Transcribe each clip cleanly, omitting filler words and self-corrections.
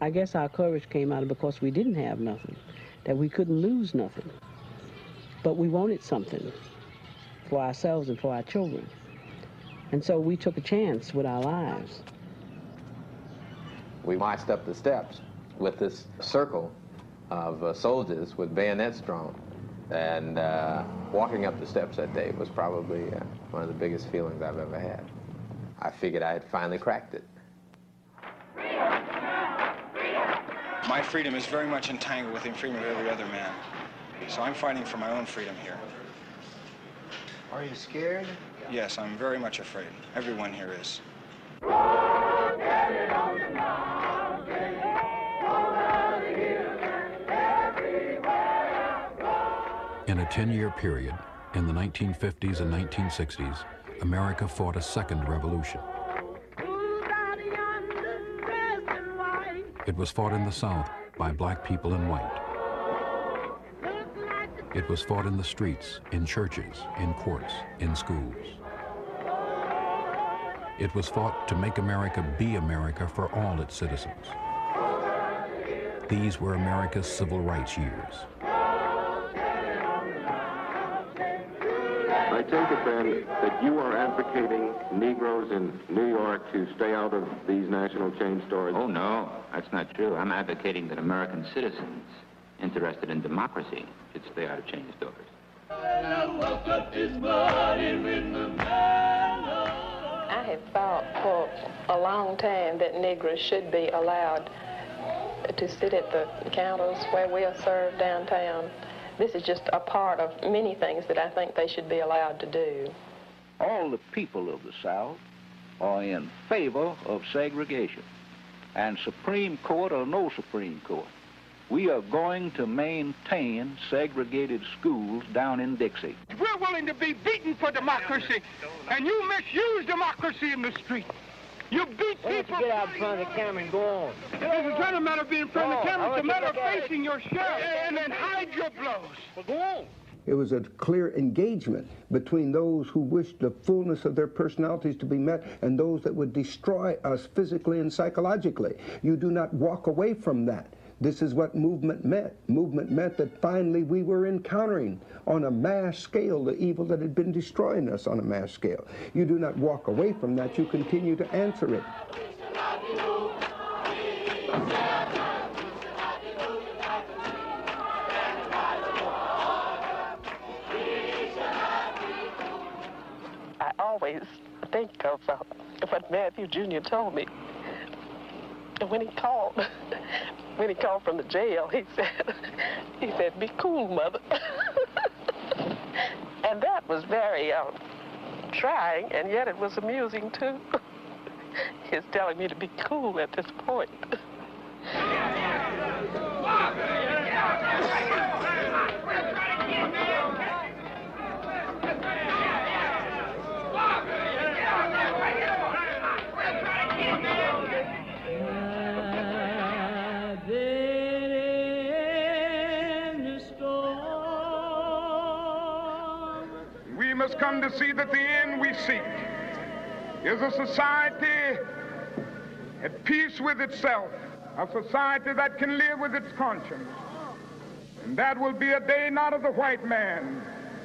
I guess our courage came out of because we didn't have nothing, that we couldn't lose nothing. But we wanted something for ourselves and for our children. And so we took a chance with our lives. We marched up the steps with this circle of soldiers with bayonets drawn. And walking up the steps that day was probably one of the biggest feelings I've ever had. I figured I had finally cracked it. My freedom is very much entangled with the freedom of every other man. So I'm fighting for my own freedom here. Are you scared? Yes, I'm very much afraid. Everyone here is. In a 10-year period, in the 1950s and 1960s, America fought a second revolution. It was fought in the South by black people and white. It was fought in the streets, in churches, in courts, in schools. It was fought to make America be America for all its citizens. These were America's civil rights years. I take it then that you are advocating Negroes in New York to stay out of these national chain stores? Oh, no, that's not true. I'm advocating that American citizens interested in democracy should stay out of chain stores. I have thought for a long time that Negroes should be allowed to sit at the counters where we are served downtown. This is just a part of many things that I think they should be allowed to do. All the people of the South are in favor of segregation. And Supreme Court or no Supreme Court, we are going to maintain segregated schools down in Dixie. We're willing to be beaten for democracy, and you misuse democracy in the street. You beat people. Get out in front of the camera and go on. It doesn't matter matter of being in front of the camera. It's a matter of facing your sheriff and then hide your blows. Well, go on. It was a clear engagement between those who wished the fullness of their personalities to be met and those that would destroy us physically and psychologically. You do not walk away from that. This is what movement meant. Movement meant that finally we were encountering on a mass scale the evil that had been destroying us on a mass scale. You do not walk away from that. You continue to answer it. I always think of what Matthew Jr. told me. When he called from the jail, he said, "Be cool, mother." And that was very trying, and yet it was amusing too. He's telling me to be cool at this point. We must come to see that the end we seek is a society at peace with itself, a society that can live with its conscience. And that will be a day not of the white man,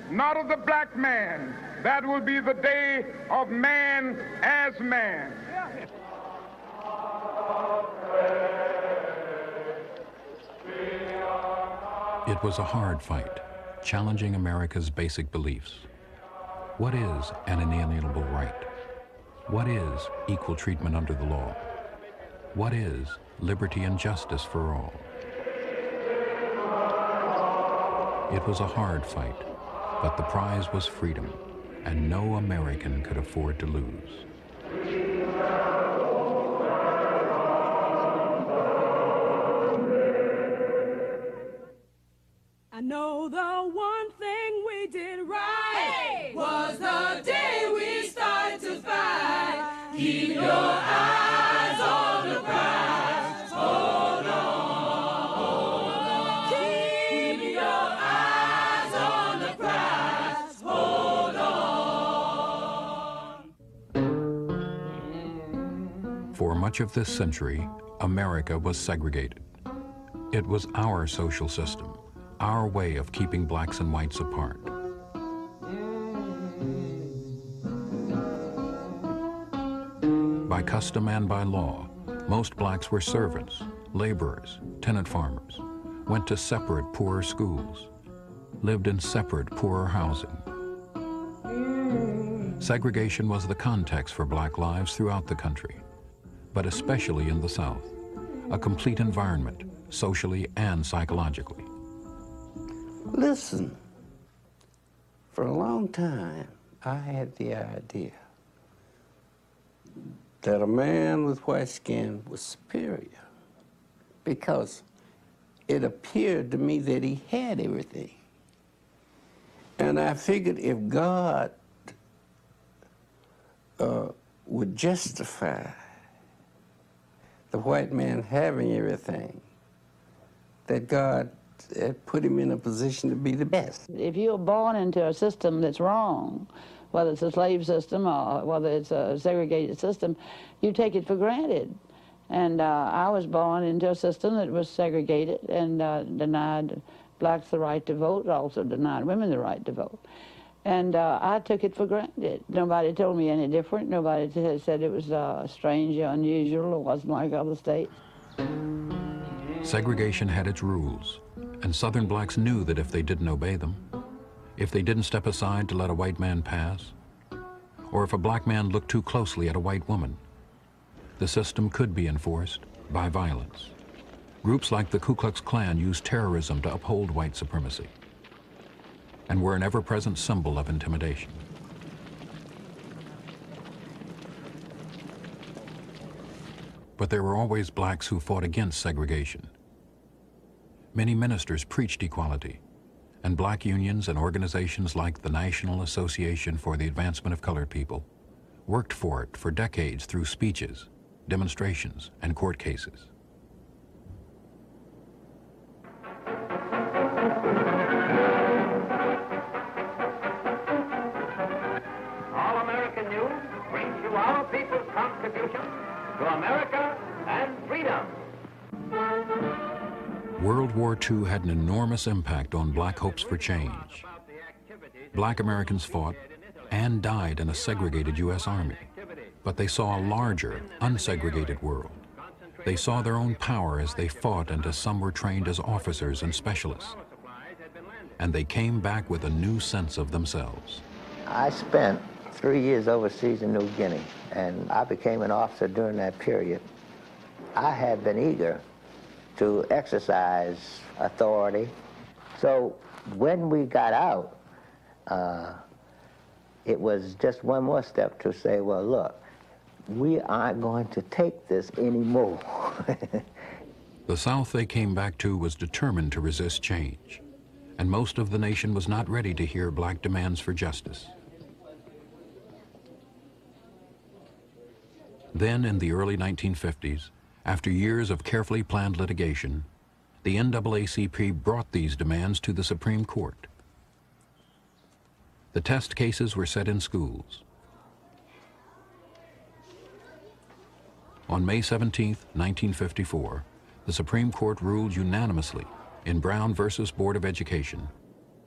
not of the black man. That will be the day of man as man. It was a hard fight, challenging America's basic beliefs. What is an inalienable right? What is equal treatment under the law? What is liberty and justice for all? It was a hard fight, but the prize was freedom, and no American could afford to lose. I know the one thing we did right was the day we started to fight. Keep your eyes on the prize. Hold on, hold on. Keep your eyes on the prize. Hold on. much of this century, America was segregated. It was our social system, our way of keeping blacks and whites apart. By custom and by law, most blacks were servants, laborers, tenant farmers, went to separate poorer schools, lived in separate poorer housing. Segregation was the context for black lives throughout the country, but especially in the South, a complete environment, socially and psychologically. Listen, for a long time, I had the idea that a man with white skin was superior because it appeared to me that he had everything. And I figured if God would justify the white man having everything, that God had put him in a position to be the best. If you're born into a system that's wrong, whether it's a slave system or whether it's a segregated system, you take it for granted. And I was born into a system that was segregated and denied blacks the right to vote, also denied women the right to vote. And I took it for granted. Nobody told me any different. Nobody said it was strange or unusual. It wasn't like other states. Segregation had its rules, and Southern blacks knew that if they didn't obey them, if they didn't step aside to let a white man pass, or if a black man looked too closely at a white woman, the system could be enforced by violence. Groups like the Ku Klux Klan used terrorism to uphold white supremacy and were an ever-present symbol of intimidation. But there were always blacks who fought against segregation. Many ministers preached equality, and black unions and organizations like the National Association for the Advancement of Colored People worked for it for decades through speeches, demonstrations, and court cases. All-American News brings you our people's contribution to America and freedom. World War II had an enormous impact on black hopes for change. Black Americans fought and died in a segregated U.S. Army, but they saw a larger, unsegregated world. They saw their own power as they fought, and as some were trained as officers and specialists. And they came back with a new sense of themselves. I spent 3 years overseas in New Guinea, and I became an officer during that period. I had been eager to exercise authority. So when we got out, it was just one more step to say, well, look, we aren't going to take this anymore. The South they came back to was determined to resist change, and most of the nation was not ready to hear black demands for justice. Then, in the early 1950s, after years of carefully planned litigation, the NAACP brought these demands to the Supreme Court. The test cases were set in schools. On May 17, 1954, the Supreme Court ruled unanimously in Brown versus Board of Education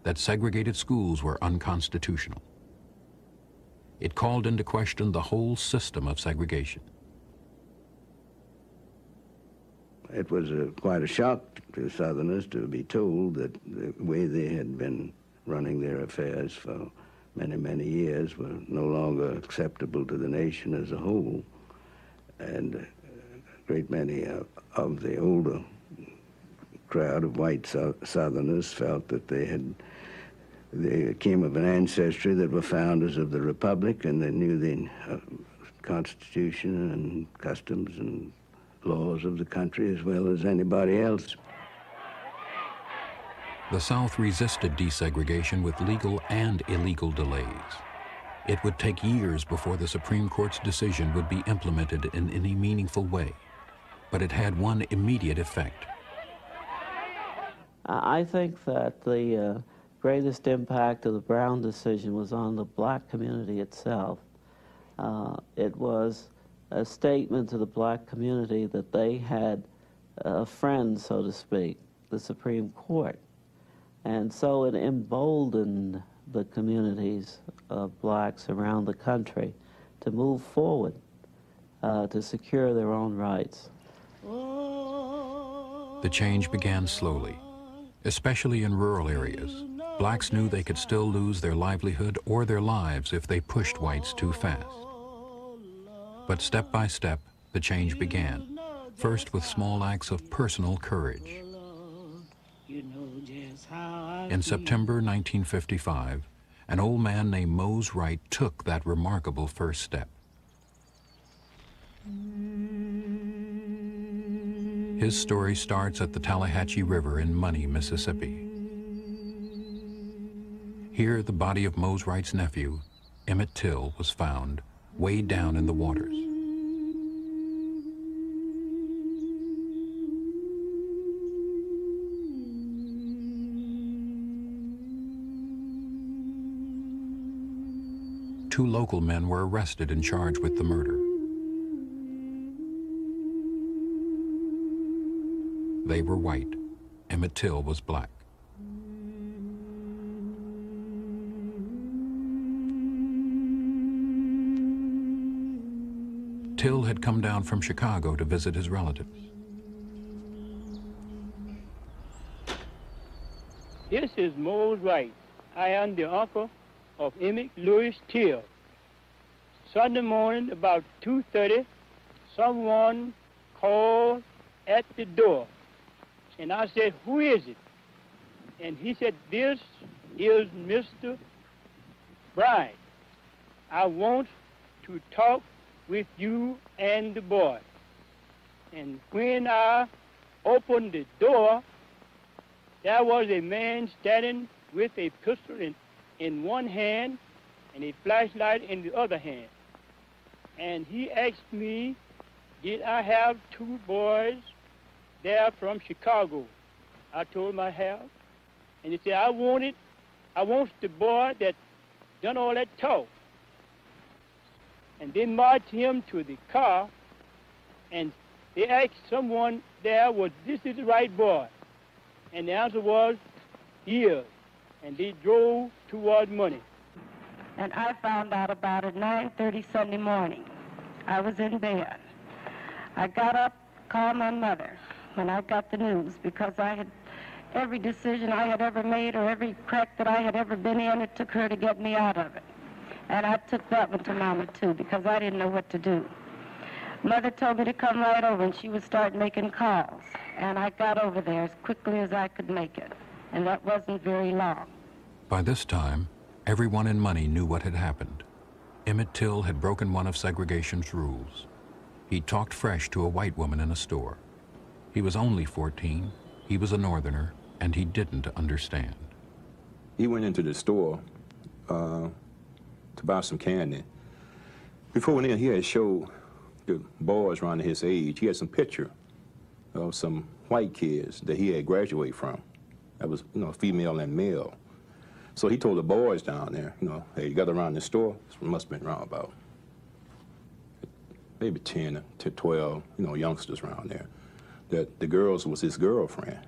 that segregated schools were unconstitutional. It called into question the whole system of segregation. It was quite a shock to Southerners to be told that the way they had been running their affairs for many, many years were no longer acceptable to the nation as a whole. And a great many of the older crowd of white Southerners felt that they came of an ancestry that were founders of the Republic, and they knew the Constitution and customs and laws of the country as well as anybody else. The South resisted desegregation with legal and illegal delays. It would take years before the Supreme Court's decision would be implemented in any meaningful way, but it had one immediate effect. I think that the greatest impact of the Brown decision was on the black community itself. It was a statement to the black community that they had a friend, so to speak, the Supreme Court. And so it emboldened the communities of blacks around the country to move forward, to secure their own rights. The change began slowly, especially in rural areas. Blacks knew they could still lose their livelihood or their lives if they pushed whites too fast. But step by step, the change began, first with small acts of personal courage. In September 1955, an old man named Mose Wright took that remarkable first step. His story starts at the Tallahatchie River in Money, Mississippi. Here, the body of Mose Wright's nephew, Emmett Till, was found, way down in the waters. Two local men were arrested and charged with the murder. They were white. Emmett Till was black. Till had come down from Chicago to visit his relatives. This is Mose Wright. I am the uncle of Emmett Louis Till. Sunday morning about 2:30, someone called at the door. And I said, "Who is it?" And he said, "This is Mr. Bryant. I want to talk with you and the boy." And when I opened the door, there was a man standing with a pistol in one hand and a flashlight in the other hand. And he asked me, did I have two boys there from Chicago? I told him I have. And he said, I want the boy that done all that talk. And they marched him to the car, and they asked someone there, was this is the right boy? And the answer was, yes. And they drove toward Money. And I found out about it 9:30 Sunday morning. I was in bed. I got up, called my mother when I got the news, because I had every decision I had ever made or every crack that I had ever been in, it took her to get me out of it. And I took that one to Mama, too, because I didn't know what to do. Mother told me to come right over, and she would start making calls. And I got over there as quickly as I could make it. And that wasn't very long. By this time, everyone in Money knew what had happened. Emmett Till had broken one of segregation's rules. He talked fresh to a white woman in a store. He was only 14, he was a Northerner, and he didn't understand. He went into the store to buy some candy. Before then, he had showed the boys around his age, he had some picture of some white kids that he had graduated from. That was, female and male. So he told the boys down there, hey, you got around the store? This must have been around about maybe 10 to 12, youngsters around there, that the girls was his girlfriend,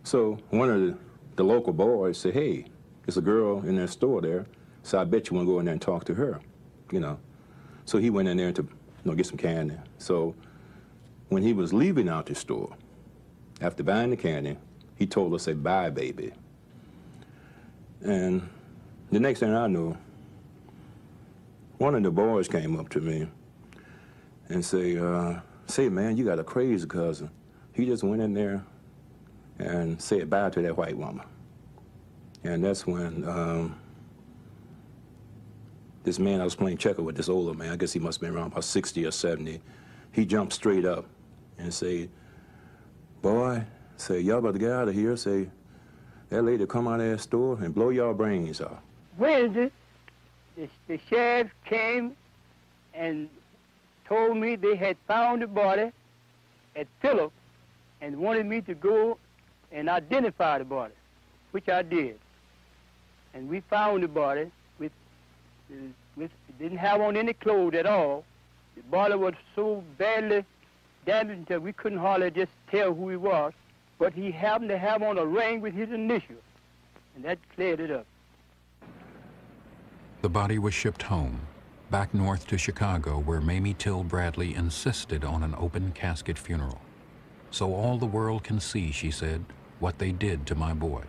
So one of the local boys said, hey, there's a girl in that store there, so I bet you want to go in there and talk to her, So he went in there to, get some candy. So when he was leaving out the store, after buying the candy, he told us, say, bye, baby. And the next thing I knew, one of the boys came up to me and say, man, you got a crazy cousin. He just went in there and said bye to that white woman. And that's when this man I was playing checker with, this older man, I guess he must have been around about 60 or 70, he jumped straight up and said, boy, say, y'all about to get out of here, say, that lady come out of that store and blow y'all brains off. Wednesday, the sheriff came and told me they had found the body at Phillip and wanted me to go and identify the body, which I did. And we found the body with didn't have on any clothes at all, The boiler was so badly damaged that we couldn't hardly just tell who he was, but he happened to have on a ring with his initial, and that cleared it up. The body was shipped home, back north to Chicago, where Mamie Till Bradley insisted on an open casket funeral. So all the world can see, she said, what they did to my boy.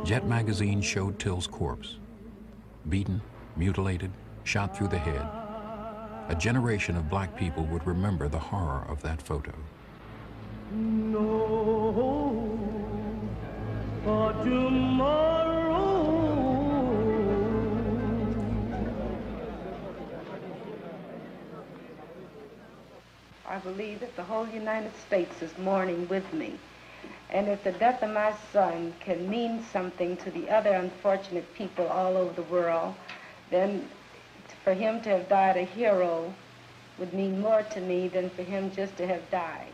Jet magazine showed Till's corpse, beaten, mutilated, shot through the head. A generation of black people would remember the horror of that photo. No, for tomorrow. I believe that the whole United States is mourning with me. And if the death of my son can mean something to the other unfortunate people all over the world, then for him to have died a hero would mean more to me than for him just to have died.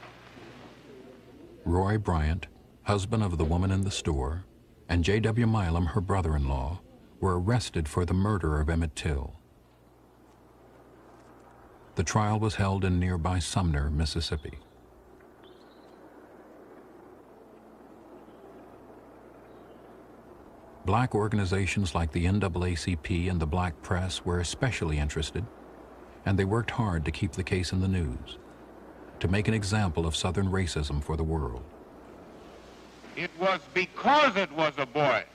Roy Bryant, husband of the woman in the store, and J.W. Milam, her brother-in-law, were arrested for the murder of Emmett Till. The trial was held in nearby Sumner, Mississippi. Black organizations like the NAACP and the black press were especially interested, and they worked hard to keep the case in the news, to make an example of Southern racism for the world. It was because it was a boy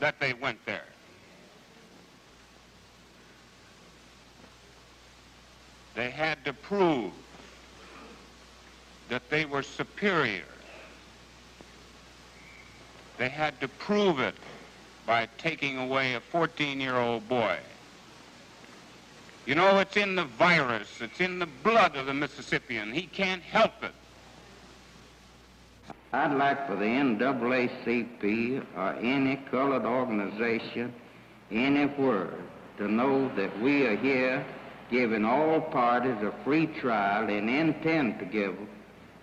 that they went there. They had to prove that they were superior. They had to prove it by taking away a 14-year-old boy. You know, it's in the virus, it's in the blood of the Mississippian. He can't help it. I'd like for the NAACP or any colored organization anywhere to know that we are here giving all parties a free trial and intend to give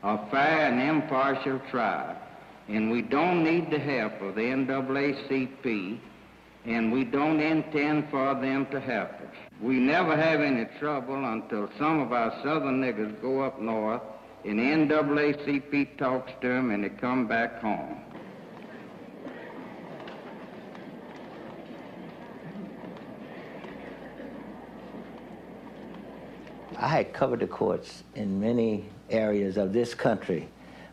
a fair and impartial trial. And we don't need the help of the NAACP, and we don't intend for them to help us. We never have any trouble until some of our southern niggers go up north, and the NAACP talks to them, and they come back home. I had covered the courts in many areas of this country,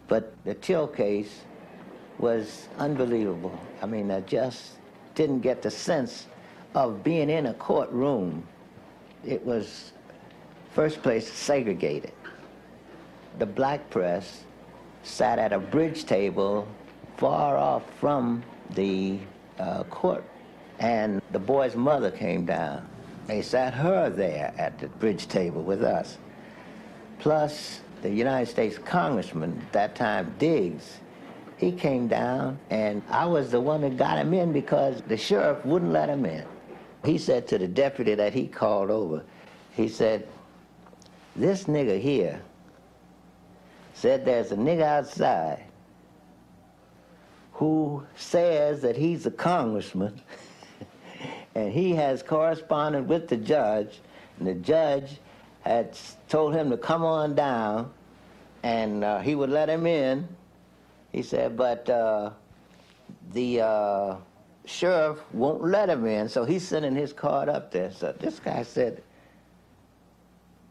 but the Till case was unbelievable. I mean, I just didn't get the sense of being in a courtroom. It was, first place, segregated. The black press sat at a bridge table far off from the court, and the boy's mother came down. They sat her there at the bridge table with us. Plus, the United States Congressman, at that time, Diggs, he came down, and I was the one that got him in because the sheriff wouldn't let him in. He said to the deputy that he called over, he said, "This nigger here said there's a nigger outside who says that he's a congressman and he has corresponded with the judge, and the judge had told him to come on down and he would let him in." He said, but the sheriff won't let him in, so he's sending his card up there. So this guy said,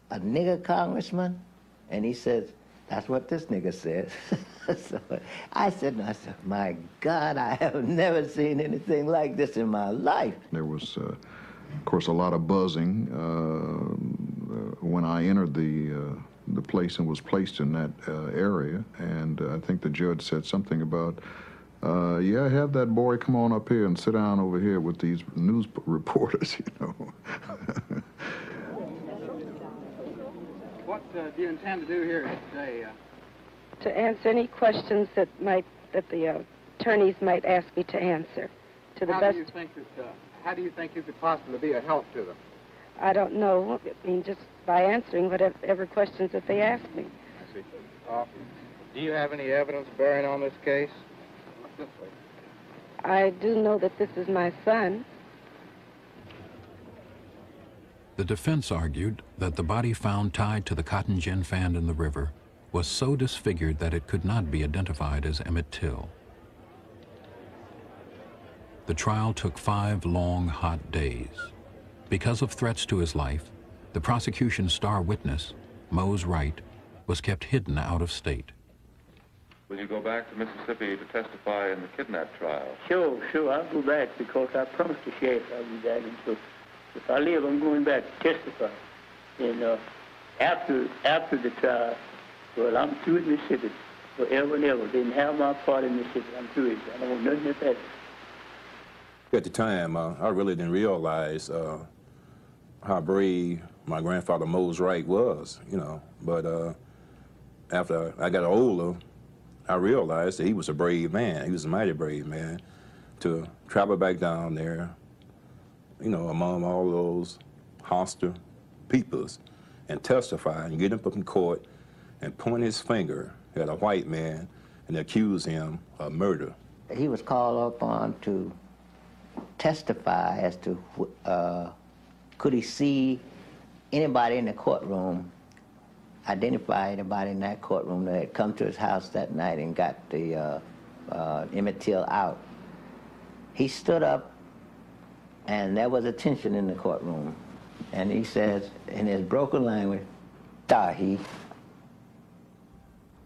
"A nigger congressman?" And he said, That's what this nigga said. So I said to myself, my God, I have never seen anything like this in my life. There was, of course, a lot of buzzing when I entered the place and was placed in that area. And I think the judge said something about, yeah, have that boy come on up here and sit down over here with these news reporters, you know. What do you intend to do here today? To answer any questions that the attorneys might ask me to answer, to the best. How do you think you could possibly be a help to them? I don't know. I mean, just by answering whatever questions that they ask me. I see. Do you have any evidence bearing on this case? This way. I do know that this is my son. The defense argued that the body found tied to the cotton gin fan in the river was so disfigured that it could not be identified as Emmett Till. The trial took 5 long, hot days. Because of threats to his life, the prosecution's star witness, Mose Wright, was kept hidden out of state. Will you go back to Mississippi to testify in the kidnap trial? Sure, I'll go back because I promised the sheriff I'll be back. And so if I live, I'm going back to testify. And after the trial, well, I'm through with Mississippi forever and ever. Didn't have my part in Mississippi. I'm through with it. I don't want nothing to happen. At the time, I really didn't realize how brave my grandfather Mose Wright was, you know. But after I got older, I realized that he was a brave man. He was a mighty brave man to travel back down there, you know, among all those hostile peoples and testify and get him up in court and point his finger at a white man and accuse him of murder. He was called upon to testify as to could he see anybody in the courtroom, identify anybody in that courtroom that had come to his house that night and got the Emmett Till out. He stood up, and there was a tension in the courtroom. And he says, in his broken language, "Dar he."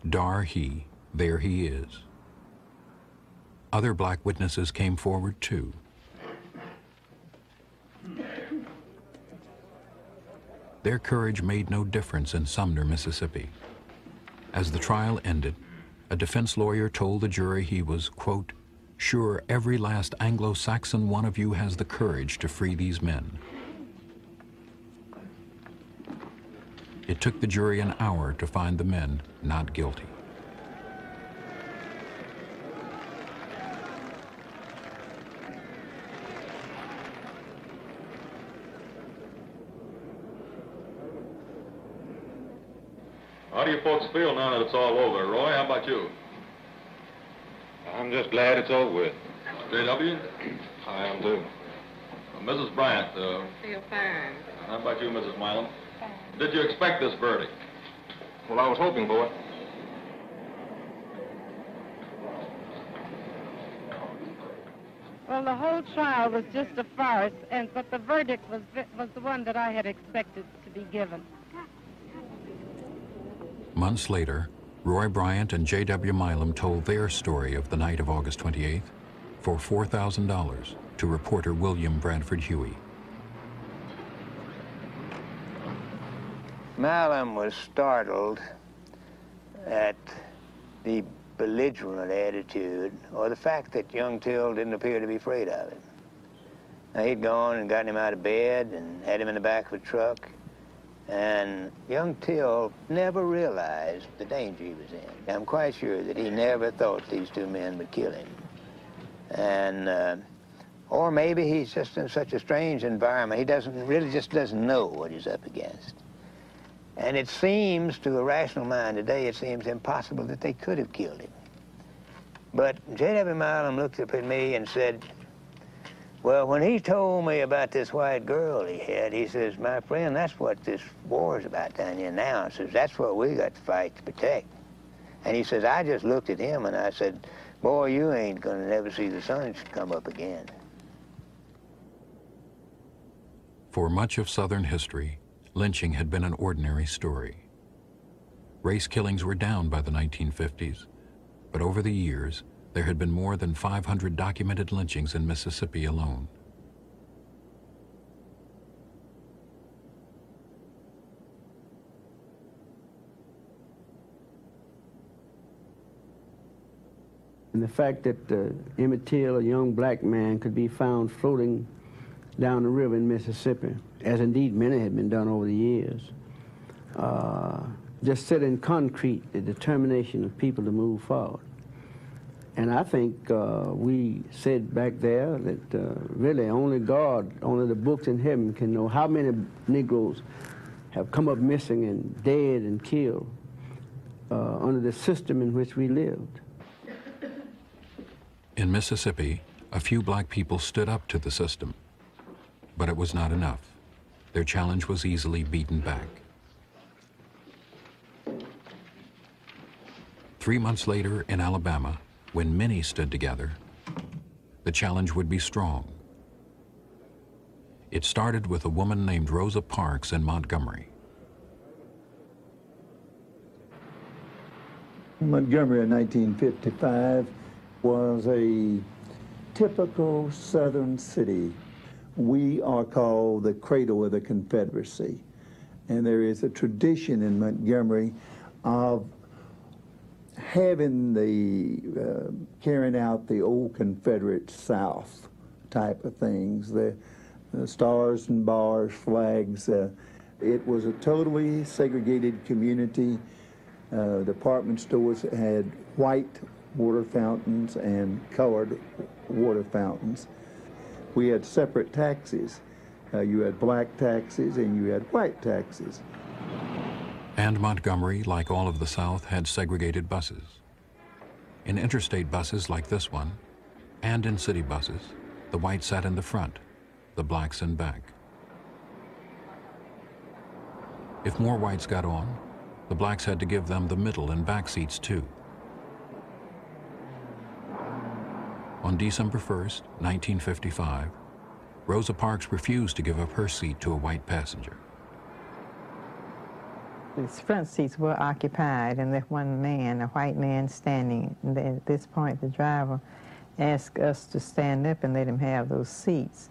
Dar he, there he is. Other black witnesses came forward too. Their courage made no difference in Sumner, Mississippi. As the trial ended, a defense lawyer told the jury he was, quote, "sure every last Anglo-Saxon one of you has the courage to free these men." It took the jury an hour to find the men not guilty. How do you folks feel now that it's all over? Roy, how about you? I'm just glad it's over with. J.W.? I am too. Mrs. Bryant, Feel fine. how about you, Mrs. Milam? Did you expect this verdict? Well, I was hoping for it. Well, the whole trial was just a farce, but the verdict was the one that I had expected to be given. Months later, Roy Bryant and J.W. Milam told their story of the night of August 28th for $4,000 to reporter William Bradford Huey. Milam was startled at the belligerent attitude, or the fact that young Till didn't appear to be afraid of him. Now, he'd gone and gotten him out of bed and had him in the back of a truck, and young Till never realized the danger he was in. I'm quite sure that he never thought these two men would kill him. And, or maybe he's just in such a strange environment, he just doesn't know what he's up against. And it seems, to a rational mind today, it seems impossible that they could have killed him. But J.W. Milam looked up at me and said, well, when he told me about this white girl he had, he says, my friend, that's what this war is about down here now. He says, that's what we got to fight to protect. And he says, I just looked at him and I said, boy, you ain't gonna never see the sun come up again. For much of Southern history, lynching had been an ordinary story. Race killings were down by the 1950s, but over the years, there had been more than 500 documented lynchings in Mississippi alone. And the fact that Emmett Till, a young black man, could be found floating down the river in Mississippi, as indeed many had been done over the years, just set in concrete the determination of people to move forward. And I think we said back there that really only God, only the books in heaven can know how many Negroes have come up missing and dead and killed under the system in which we lived. In Mississippi, a few black people stood up to the system, but it was not enough. Their challenge was easily beaten back. 3 months later in Alabama, when many stood together, the challenge would be strong. It started with a woman named Rosa Parks in Montgomery. Montgomery in 1955 was a typical Southern city. We are called the cradle of the Confederacy. And there is a tradition in Montgomery of having the, carrying out the old Confederate South type of things, the stars and bars, flags. It was a totally segregated community. Department stores had white water fountains and colored water fountains. We had separate taxis. You had black taxis and you had white taxis. And Montgomery, like all of the South, had segregated buses. In interstate buses like this one, and in city buses, the whites sat in the front, the blacks in back. If more whites got on, the blacks had to give them the middle and back seats too. On December 1st, 1955, Rosa Parks refused to give up her seat to a white passenger. The front seats were occupied, and left one man, a white man, standing. And at this point, the driver asked us to stand up and let him have those seats.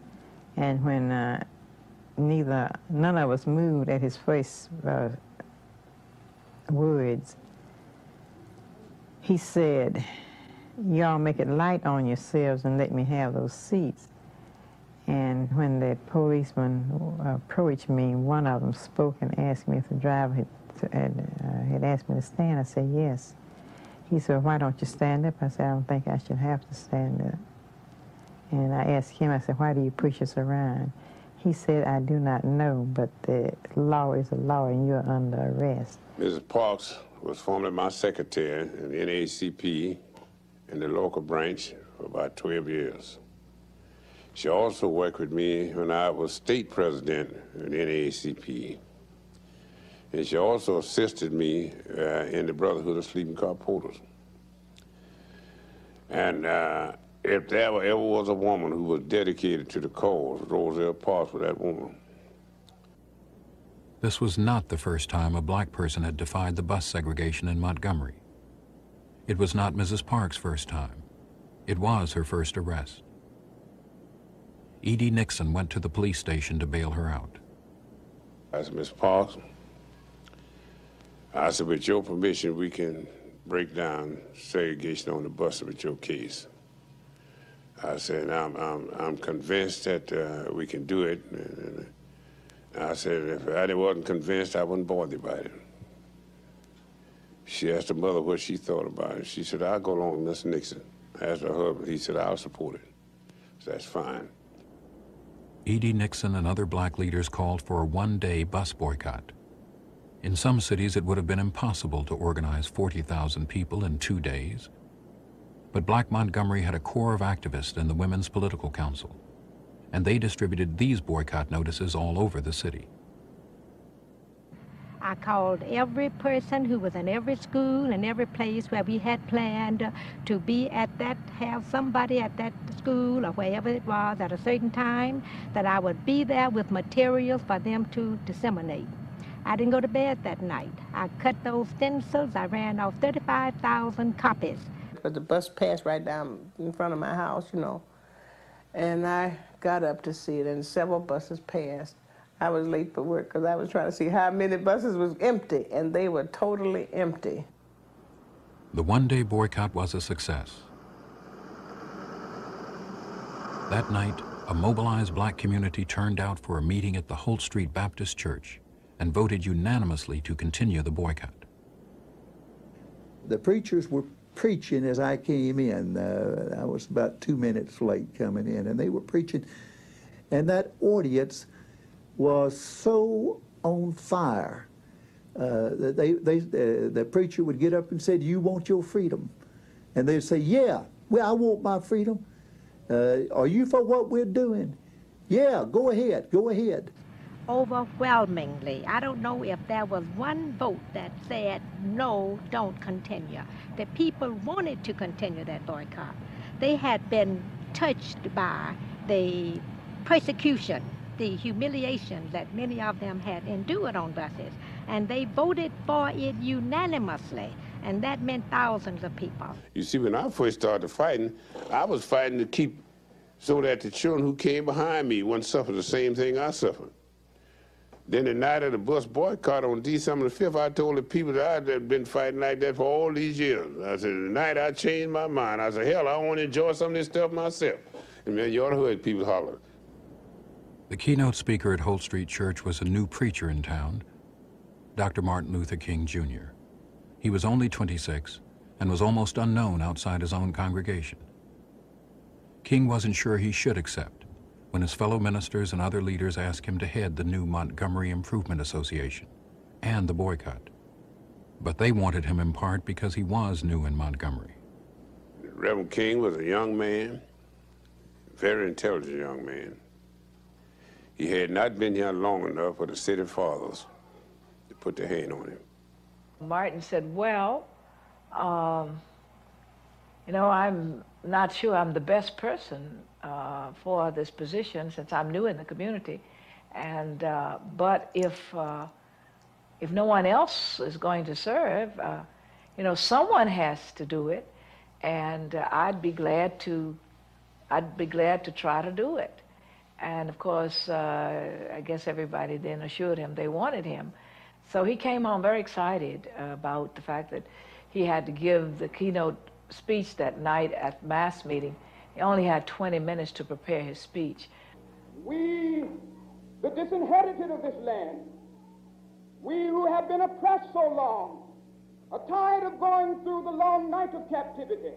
And when none of us moved at his first words, he said, "Y'all make it light on yourselves and let me have those seats." And when the policeman approached me, one of them spoke and asked me if the driver had asked me to stand. I said, yes. He said, "Why don't you stand up?" I said, "I don't think I should have to stand up." And I asked him, I said, "Why do you push us around?" He said, "I do not know, but the law is a law and you're under arrest." Mrs. Parks was formerly my secretary in the NAACP in the local branch for about 12 years. She also worked with me when I was state president in the NAACP. And she also assisted me in the Brotherhood of Sleeping Car Porters. And if there ever was a woman who was dedicated to the cause, Rosa Parks was that woman. This was not the first time a black person had defied the bus segregation in Montgomery. It was not Mrs. Parks' first time. It was her first arrest. E.D. Nixon went to the police station to bail her out. I said, "Miss Parks," I said, "with your permission, we can break down segregation on the bus with your case." I said, I'm convinced that we can do it. And I said, if I wasn't convinced, I wouldn't bother about it. She asked her mother what she thought about it. She said, "I'll go along with Mr. Nixon." I asked her husband. He said, "I'll support it." So that's fine. E.D. Nixon and other black leaders called for a one-day bus boycott. In some cities, it would have been impossible to organize 40,000 people in 2 days. But Black Montgomery had a core of activists in the Women's Political Council, and they distributed these boycott notices all over the city. I called every person who was in every school and every place where we had planned to be at that, have somebody at that school or wherever it was at a certain time, that I would be there with materials for them to disseminate. I didn't go to bed that night. I cut those stencils. I ran off 35,000 copies. But the bus passed right down in front of my house, you know, and I got up to see it, and several buses passed. I was late for work because I was trying to see how many buses was empty, and they were totally empty. The one-day boycott was a success. That night, a mobilized black community turned out for a meeting at the Holt Street Baptist Church and voted unanimously to continue the boycott. The preachers were preaching as I came in. I was about 2 minutes late coming in, and they were preaching, and that audience was so on fire that the preacher would get up and say, "Do you want your freedom?" And they'd say, "Yeah, well, I want my freedom. Are you for what we're doing?" "Yeah, go ahead, go ahead." Overwhelmingly, I don't know if there was one vote that said, no, don't continue. The people wanted to continue that boycott. They had been touched by the persecution, the humiliation that many of them had endured on buses, and they voted for it unanimously, and that meant thousands of people. You see, when I first started fighting, I was fighting to keep so that the children who came behind me wouldn't suffer the same thing I suffered. Then the night of the bus boycott on December the 5th, I told the people that I had been fighting like that for all these years. I said, the night I changed my mind, I said, hell, I want to enjoy some of this stuff myself. And man, you ought to hear people holler. The keynote speaker at Holt Street Church was a new preacher in town, Dr. Martin Luther King, Jr. He was only 26 and was almost unknown outside his own congregation. King wasn't sure he should accept when his fellow ministers and other leaders asked him to head the new Montgomery Improvement Association and the boycott. But they wanted him in part because he was new in Montgomery. Reverend King was a young man, very intelligent young man. He had not been here long enough for the city fathers to put their hand on him. Martin said, well, you know, I'm not sure I'm the best person for this position since I'm new in the community, and but if no one else is going to serve, you know, someone has to do it, and I'd be glad to try to do it. And of course, I guess everybody then assured him they wanted him, so he came home very excited about the fact that he had to give the keynote speech that night at mass meeting. He only had 20 minutes to prepare his speech. We, the disinherited of this land, we who have been oppressed so long, are tired of going through the long night of captivity.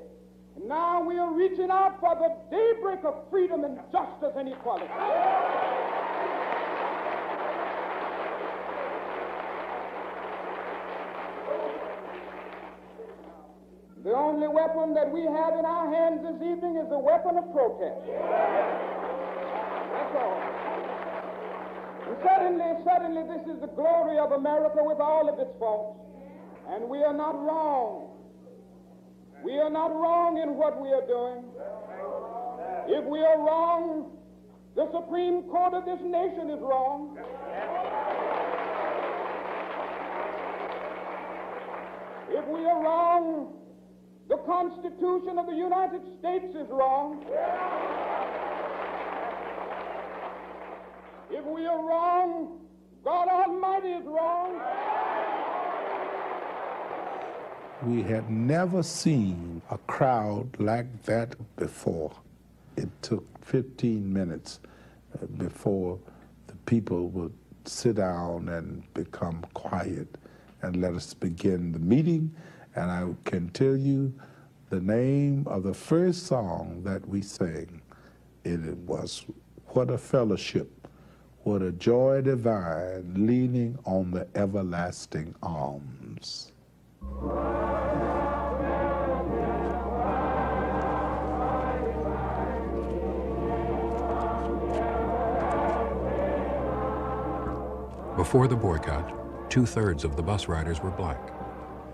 And now we are reaching out for the daybreak of freedom and justice and equality. The only weapon that we have in our hands this evening is the weapon of protest. That's all. And certainly this is the glory of America with all of its faults. And we are not wrong. We are not wrong in what we are doing. If we are wrong, the Supreme Court of this nation is wrong. If we are wrong, the Constitution of the United States is wrong. If we are wrong, God Almighty is wrong. We had never seen a crowd like that before. It took 15 minutes before the people would sit down and become quiet and let us begin the meeting. And I can tell you the name of the first song that we sang. It was What a Fellowship, What a Joy Divine, Leaning on the Everlasting Arms. Before the boycott, 2/3 of the bus riders were black.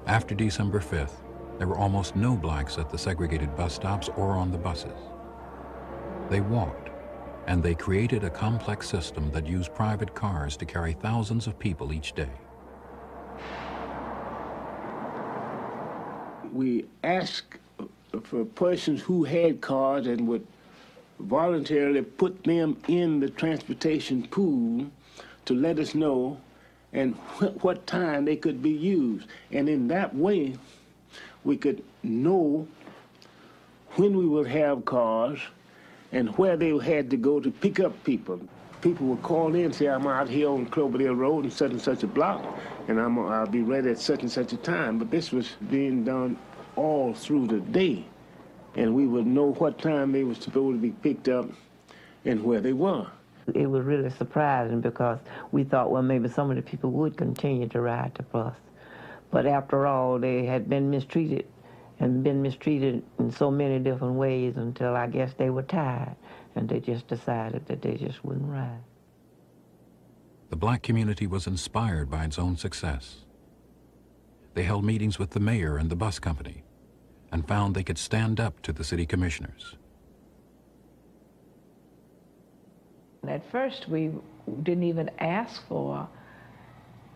After December 5th, there were almost no blacks at the segregated bus stops or on the buses. They walked, and they created a complex system that used private cars to carry thousands of people each day. we asked for persons who had cars and would voluntarily put them in the transportation pool to let us know and what time they could be used. And in that way, we could know when we would have cars and where they had to go to pick up people. People would call in and say, I'm out here on Cloverdale Road in such and such a block, and I'll be ready at such and such a time. But this was being done all through the day, and we would know what time they were supposed to be picked up and where they were. It was really surprising because we thought, well, maybe some of the people would continue to ride the bus. But after all, they had been mistreated and been mistreated in so many different ways until I guess they were tired, and they just decided that they just wouldn't ride. The black community was inspired by its own success. They held meetings with the mayor and the bus company and found they could stand up to the city commissioners. At first, we didn't even ask for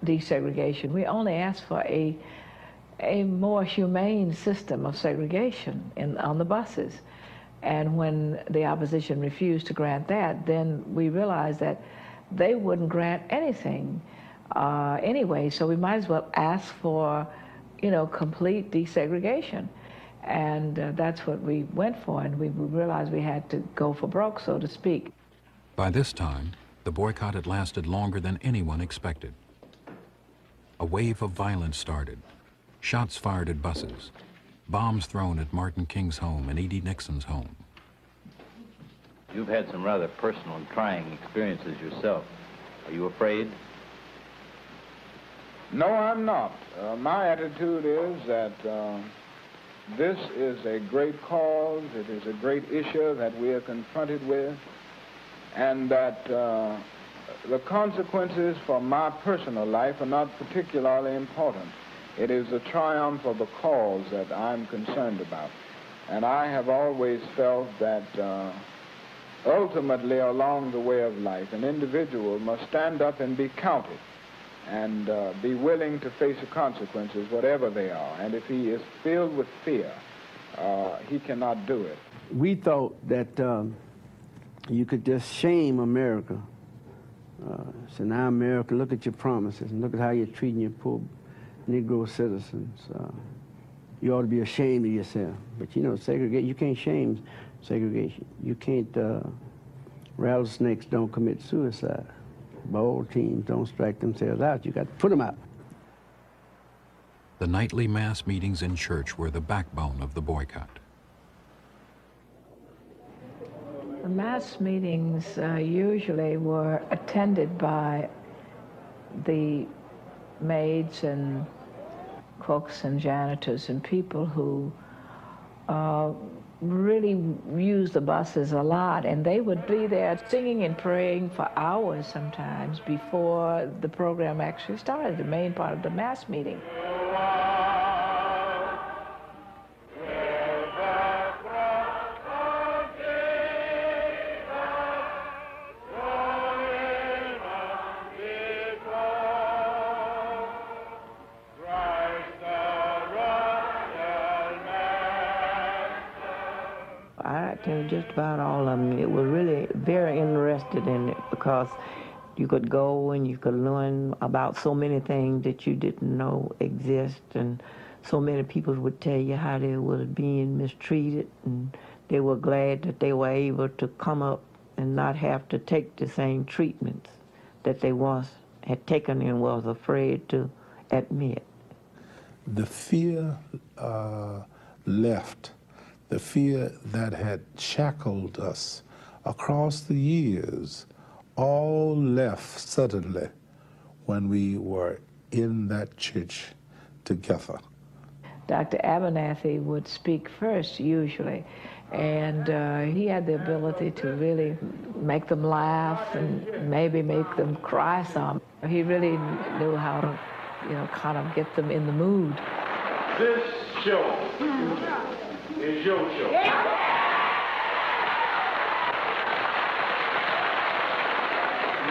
desegregation. We only asked for a more humane system of segregation on the buses. And when the opposition refused to grant that, then we realized that they wouldn't grant anything anyway, so we might as well ask for, complete desegregation. And that's what we went for, and we realized we had to go for broke, so to speak. By this time, the boycott had lasted longer than anyone expected. A wave of violence started. Shots fired at buses. Bombs thrown at Martin King's home and Edie Nixon's home. You've had some rather personal and trying experiences yourself. Are you afraid? No, I'm not. My attitude is that this is a great cause, it is a great issue that we are confronted with, and that the consequences for my personal life are not particularly important. It is the triumph of the cause that I'm concerned about. And I have always felt that ultimately along the way of life, an individual must stand up and be counted and be willing to face the consequences, whatever they are. And if he is filled with fear, he cannot do it. We thought that you could just shame America. So now, America, look at your promises and look at how you're treating your poor Negro citizens. You ought to be ashamed of yourself. But segregation, you can't shame segregation. You can't, rattlesnakes don't commit suicide. Ball teams don't strike themselves out. You got to put them out. The nightly mass meetings in church were the backbone of the boycott. The mass meetings usually were attended by the maids and cooks and janitors and people who really used the buses a lot, and they would be there singing and praying for hours sometimes before the program actually started, the main part of the mass meeting. Just about all of them. It was really very interested in it because you could go and you could learn about so many things that you didn't know exist, and so many people would tell you how they were being mistreated, and they were glad that they were able to come up and not have to take the same treatments that they once had taken and was afraid to admit. The fear left. The fear that had shackled us across the years all left suddenly when we were in that church together. Dr. Abernathy would speak first, usually, and he had the ability to really make them laugh and maybe make them cry some. He really knew how to, kind of get them in the mood. This show is your show.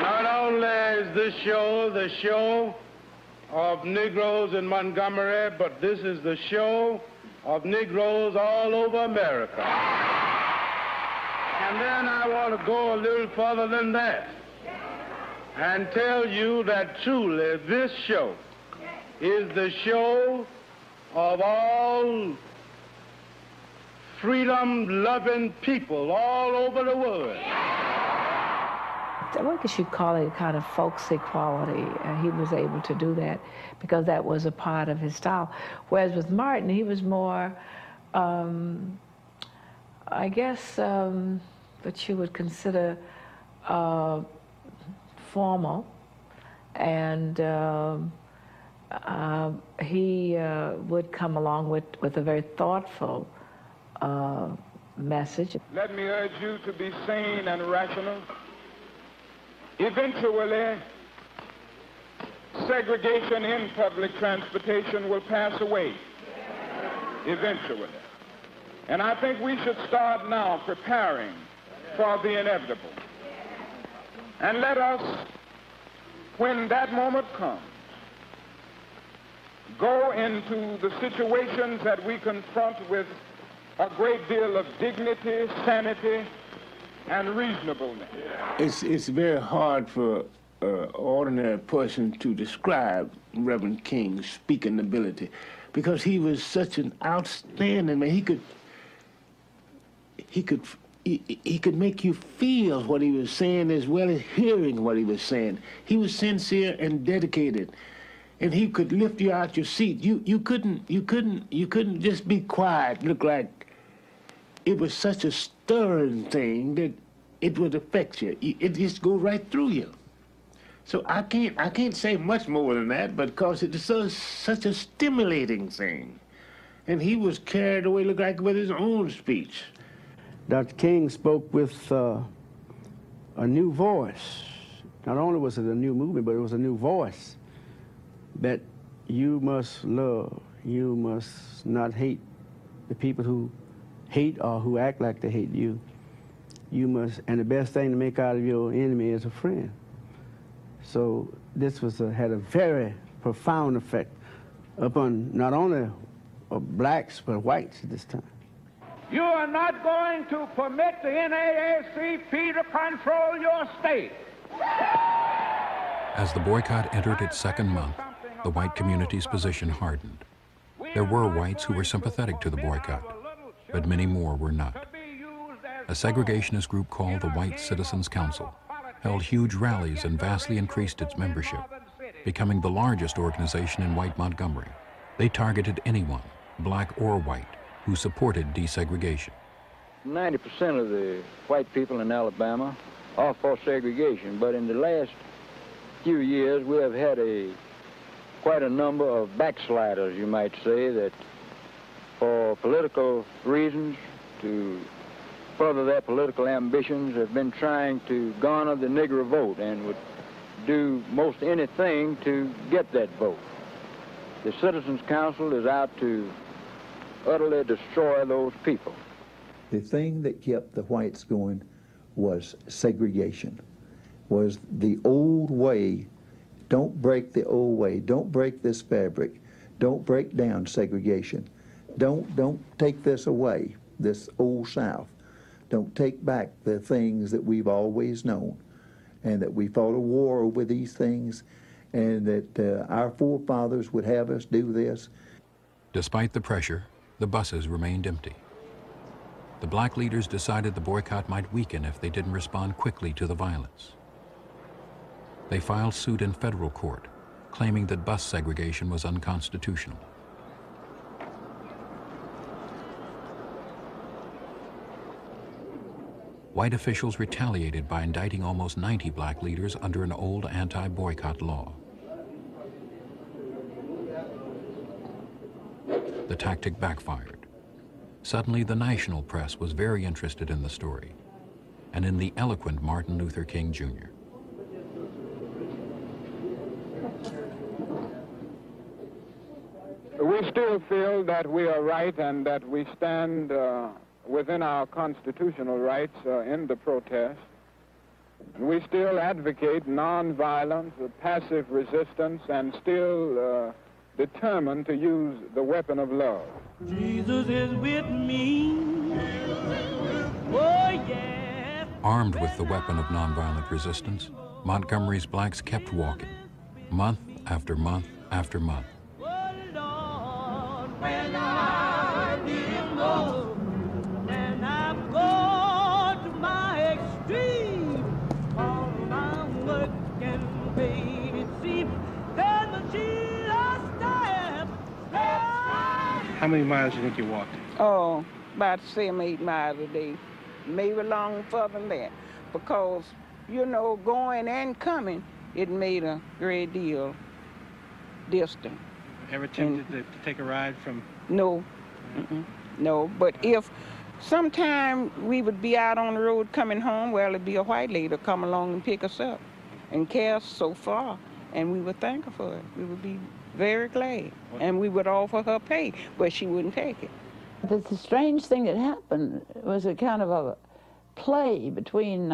Not only is this show the show of Negroes in Montgomery, but this is the show of Negroes all over America. And then I want to go a little further than that and tell you that truly this show is the show of all freedom-loving people all over the world. I guess you'd call it a kind of folksy quality. He was able to do that because that was a part of his style. Whereas with Martin, he was more, I guess, what you would consider formal, and he would come along with a very thoughtful message. Let me urge you to be sane and rational. Eventually, segregation in public transportation will pass away. Eventually. And I think we should start now preparing for the inevitable. And let us, when that moment comes, go into the situations that we confront with a great deal of dignity, sanity, and reasonableness. It's very hard for an ordinary person to describe Reverend King's speaking ability because he was such an outstanding man. He could make you feel what he was saying as well as hearing what he was saying. He was sincere and dedicated, and he could lift you out your seat. You couldn't just be quiet, look like. It was such a stirring thing that it would affect you. It just go right through you. So I can't say much more than that, but because it is such a stimulating thing. And he was carried away, look like, with his own speech. Dr. King spoke with a new voice. Not only was it a new movement, but it was a new voice that you must love. You must not hate the people who hate or who act like they hate you. You must, and the best thing to make out of your enemy is a friend. So this had a very profound effect upon not only blacks, but whites at this time. You are not going to permit the NAACP to control your state. As the boycott entered its second month, the white community's position hardened. There were whites who were sympathetic to the boycott, but many more were not. A segregationist group called the White Citizens Council held huge rallies and vastly increased its membership, becoming the largest organization in white Montgomery. They targeted anyone, black or white, who supported desegregation. 90% of the white people in Alabama are for segregation, but in the last few years we have had quite a number of backsliders, you might say, that for political reasons, to further their political ambitions, have been trying to garner the Negro vote and would do most anything to get that vote. The Citizens Council is out to utterly destroy those people. The thing that kept the whites going was segregation, was the old way. Don't break the old way. Don't break this fabric. Don't break down segregation. Don't take this away, this old South. Don't take back the things that we've always known, and that we fought a war over these things, and that our forefathers would have us do this. Despite the pressure, the buses remained empty. The black leaders decided the boycott might weaken if they didn't respond quickly to the violence. They filed suit in federal court, claiming that bus segregation was unconstitutional. White officials retaliated by indicting almost 90 black leaders under an old anti-boycott law. The tactic backfired. Suddenly, the national press was very interested in the story, and in the eloquent Martin Luther King Jr. We still feel that we are right and that we stand within our constitutional rights in the protest. And we still advocate nonviolence, passive resistance, and still determined to use the weapon of love. Jesus is with me. Oh, yeah. Armed with the weapon of nonviolent resistance, Montgomery's blacks kept walking, month after month after month. Oh, Lord, when I need more, and I've gone to my extreme, all my work can pay it seems, and the Jesus staff. How many miles do you think you walked? Oh, about 7, 8 miles a day, maybe long further than that, because, you know, going and coming, it made a great deal distant. Ever tempted to take a ride from? No, no, but if sometime we would be out on the road coming home, well, it'd be a white lady to come along and pick us up and carry us so far, and we would thank her for it. We would be very glad, and we would offer her pay, but she wouldn't take it. The strange thing that happened was a kind of a play between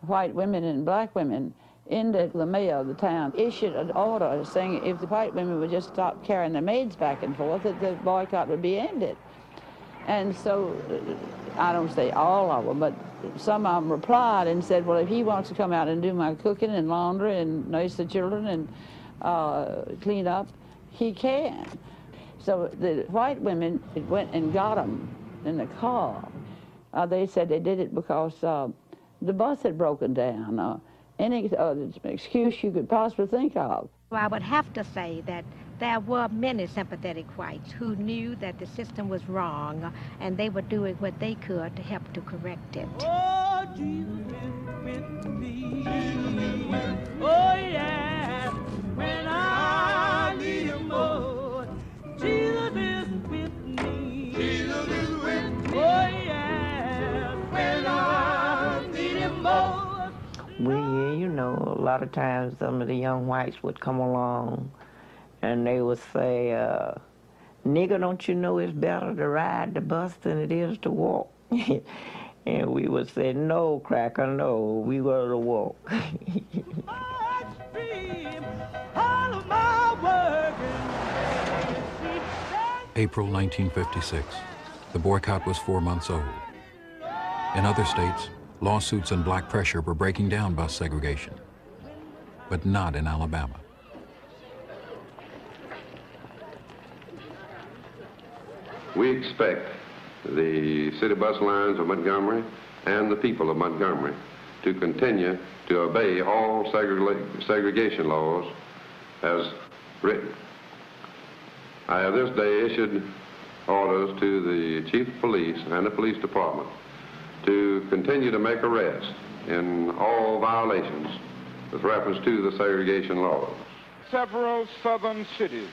white women and black women, in that the mayor of the town issued an order saying if the white women would just stop carrying their maids back and forth, that the boycott would be ended. And so, I don't say all of them, but some of them replied and said, well, if he wants to come out and do my cooking and laundry and nurse the children and clean up, he can. So the white women went and got them in the car. They said they did it because the bus had broken down. Any excuse you could possibly think of. Well, I would have to say that there were many sympathetic whites who knew that the system was wrong, and they were doing what they could to help to correct it. Oh, Jesus is with me. Oh, yeah. When I need him more, Jesus is with me. Jesus is with me. Oh, yeah. When I need him more. Well, you know, a lot of times some of the young whites would come along and they would say, nigger, don't you know it's better to ride the bus than it is to walk? And we would say, no, cracker, no, we were to walk. April 1956. The boycott was 4 months old. In other states, lawsuits and black pressure were breaking down bus segregation, but not in Alabama. We expect the city bus lines of Montgomery and the people of Montgomery to continue to obey all segregation laws as written. I have this day issued orders to the chief of police and the police department to continue to make arrests in all violations with reference to the segregation laws. Several southern cities,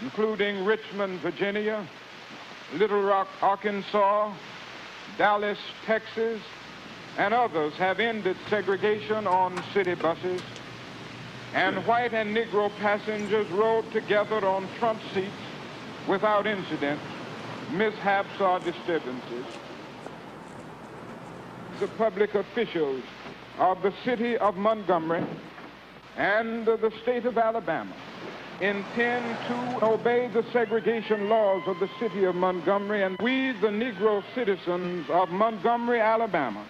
including Richmond, Virginia, Little Rock, Arkansas, Dallas, Texas, and others have ended segregation on city buses, and white and Negro passengers rode together on front seats without incident, mishaps, or disturbances. The public officials of the city of Montgomery and the state of Alabama intend to obey the segregation laws of the city of Montgomery, and we, the Negro citizens of Montgomery, Alabama,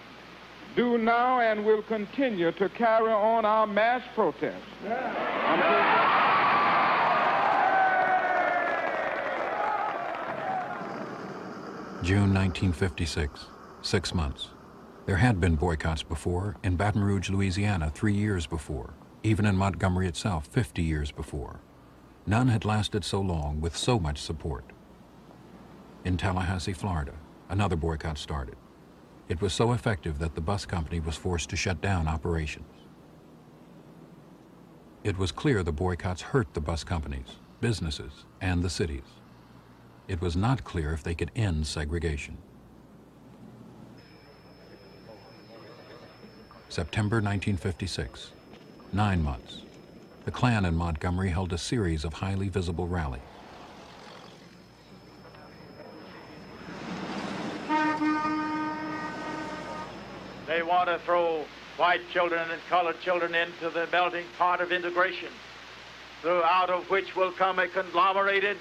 do now and will continue to carry on our mass protest. June 1956, 6 months. There had been boycotts before, in Baton Rouge, Louisiana, 3 years before, even in Montgomery itself, 50 years before. None had lasted so long with so much support. In Tallahassee, Florida, another boycott started. It was so effective that the bus company was forced to shut down operations. It was clear the boycotts hurt the bus companies, businesses, and the cities. It was not clear if they could end segregation. September 1956, 9 months. The Klan in Montgomery held a series of highly visible rallies. They want to throw white children and colored children into the melting pot of integration. out of which will come a conglomerated,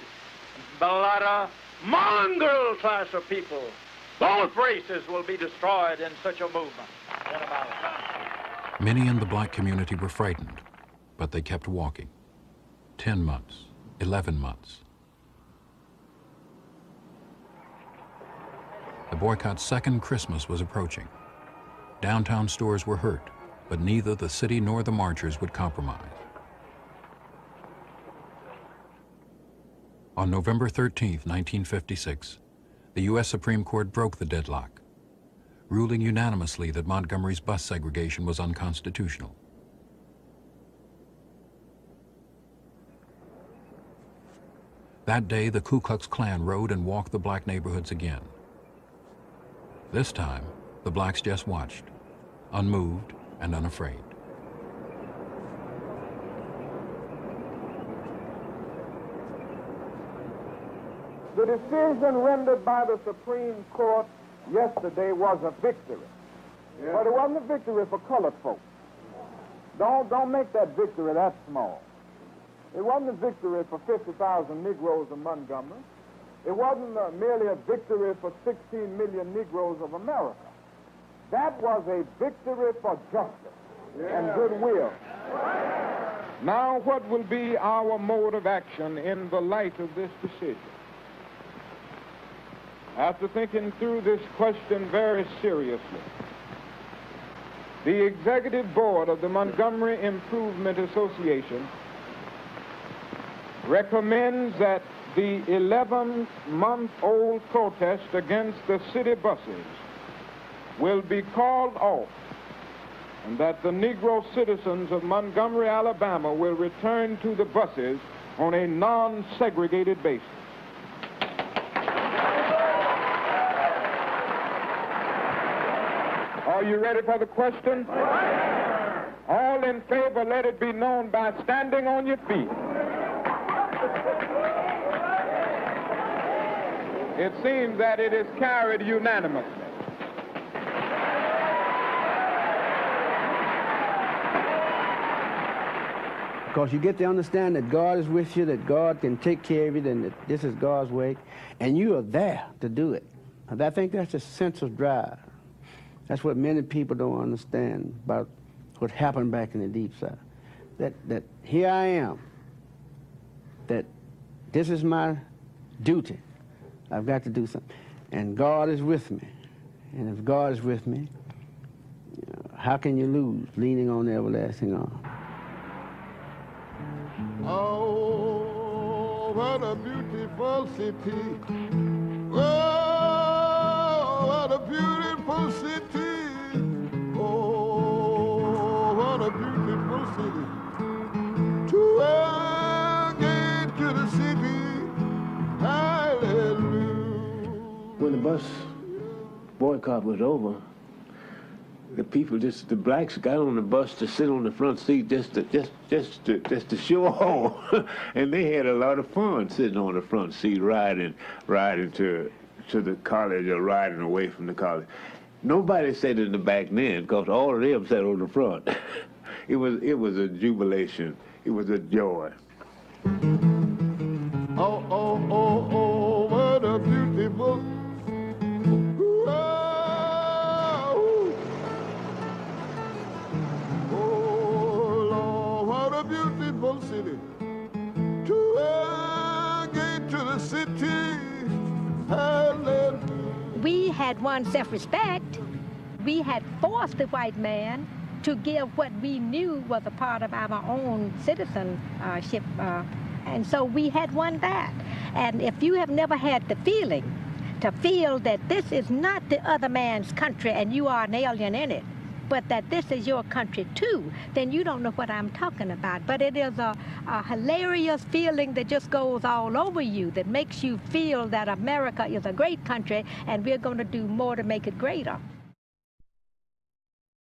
bloody, mongrel class of people. Both races will be destroyed in such a movement in about time. Many in the black community were frightened, but they kept walking. 10 months, 11 months. The boycott's second Christmas was approaching. Downtown stores were hurt, but neither the city nor the marchers would compromise. On November 13, 1956, the U.S. Supreme Court broke the deadlock, ruling unanimously that Montgomery's bus segregation was unconstitutional. That day, the Ku Klux Klan rode and walked the black neighborhoods again. This time, the blacks just watched, unmoved and unafraid. The decision rendered by the Supreme Court yesterday was a victory. Yeah. But it wasn't a victory for colored folks. Don't make that victory that small. It wasn't a victory for 50,000 Negroes of Montgomery. It wasn't merely a victory for 16 million Negroes of America. That was a victory for justice and goodwill. Now, what will be our mode of action in the light of this decision? After thinking through this question very seriously, the Executive Board of the Montgomery Improvement Association recommends that the 11-month-old protest against the city buses will be called off, and that the Negro citizens of Montgomery, Alabama will return to the buses on a non-segregated basis. Are you ready for the question? All in favor, let it be known by standing on your feet. It seems that it is carried unanimously. Because you get to understand that God is with you, that God can take care of you, and that this is God's way, and you are there to do it. And I think that's a sense of drive. That's what many people don't understand about what happened back in the Deep South. That here I am, that this is my duty. I've got to do something. And God is with me. And if God is with me, how can you lose leaning on the everlasting arm? Oh, what a beautiful city. Oh, what a beautiful city. Oh, what a beautiful city. To get to the city. Hallelujah. When the bus boycott was over, the people, the blacks got on the bus to sit on the front seat just to show off. And they had a lot of fun sitting on the front seat, riding to the college or riding away from the college. Nobody sat in the back then because all of them sat on the front. It was a jubilation. It was a joy. Oh, oh, oh, oh, what a beautiful. Beautiful city, to get to the city. Hallelujah. We had won self-respect. We had forced the white man to give what we knew was a part of our own citizenship, and so we had won that. And if you have never had the feeling to feel that this is not the other man's country and you are an alien in it, but that this is your country too, then you don't know what I'm talking about. But it is a hilarious feeling that just goes all over you, that makes you feel that America is a great country and we're going to do more to make it greater.